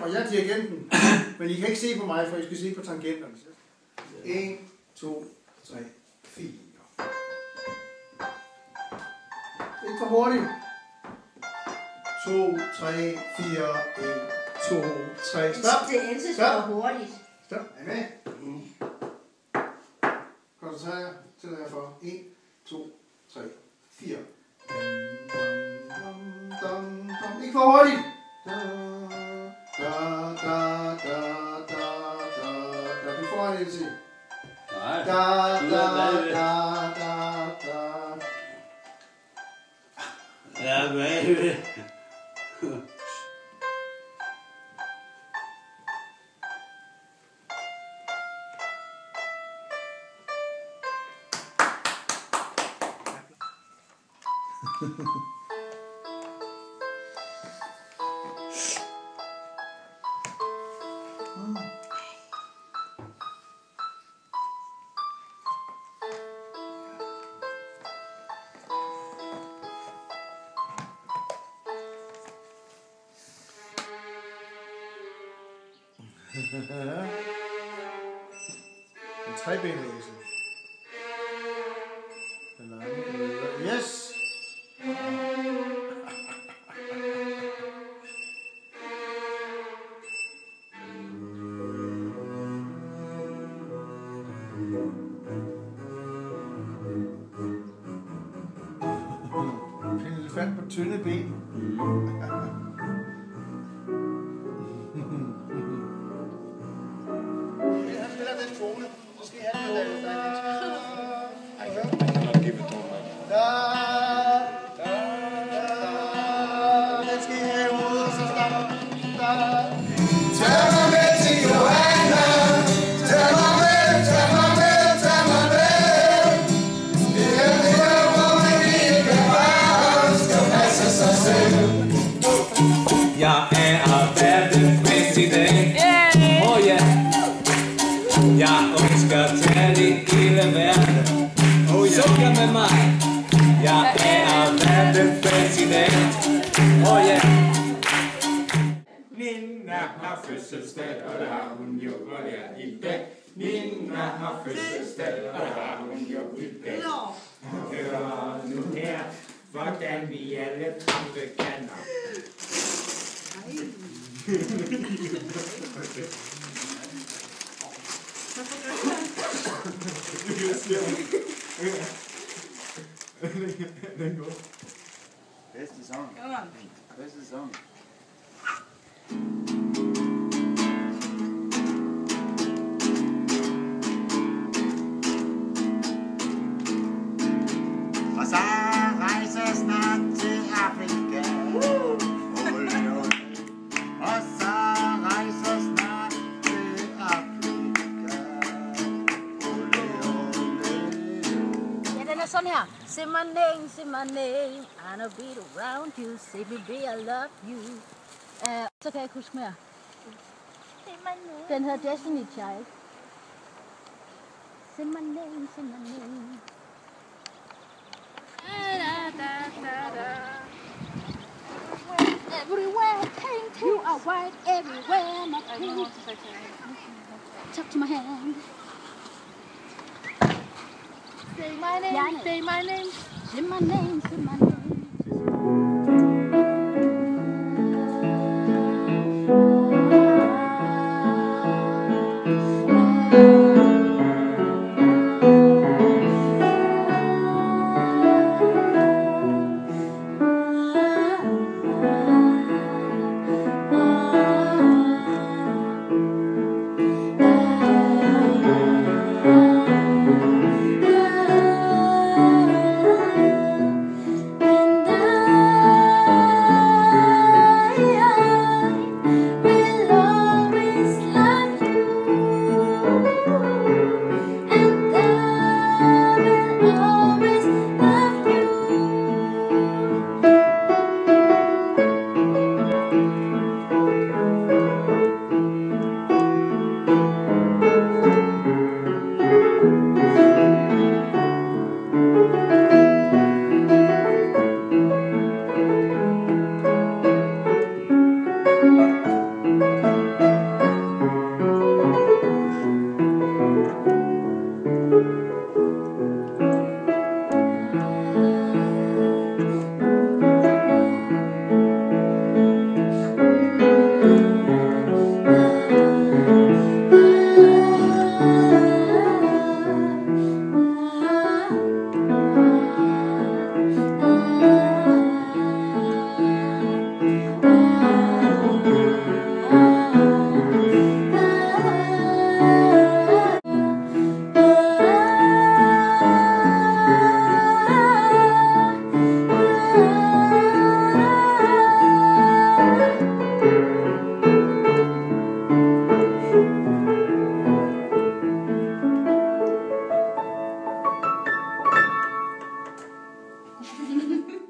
Og jeg er dirigenten, men I kan ikke se på mig, for I skal se på tangenterne. 1, 2, 3, 4. Ikke for hurtigt. 2, 3, 4, 1, 2, 3. Stop! Det er altid så hurtigt. Stop. Er I med? Koncentrer jer. Tæller jeg for. 1, 2, 3, 4. Ikke for hurtigt. Du får en LC. Nej. Ja, hvad? En trebenet æsel. Den lange leder. Yes! En elefant på tynde ben. Han spiller den tone, så skal jeg have den den skal I have ud, og så starter tag mig med til Johanna. Tag mig med, tag mig med, tag mig med. Det er der, hvor man ikke bare skal passe sig selv. Jeg er verdenspræsident. Oh ja. Jeg ønsker at tage det hele verden. Sukker med mig. Jeg er verdenspræsident. Oh ja. Nina har fødselsdag, og det har hun jo her i dag. Nina har fødselsdag, og det har hun jo i dag. Hør nu her, hvordan vi alle trampe kander. Den går. Bedste sang. Bedste sang. Og så rejser snart til Afrika. Og så rejser snart til Afrika. Ja, den er sådan her. Say my name, and I'll beat around you. Say baby, I love you. Så kan jeg ikke huske mere. Den hedder Destiny Child. Say my name, say my name. Everywhere I came to, you are white everywhere. My pink. Talk to my hand. Say my name, say my name. Say my name, say my name. Hej.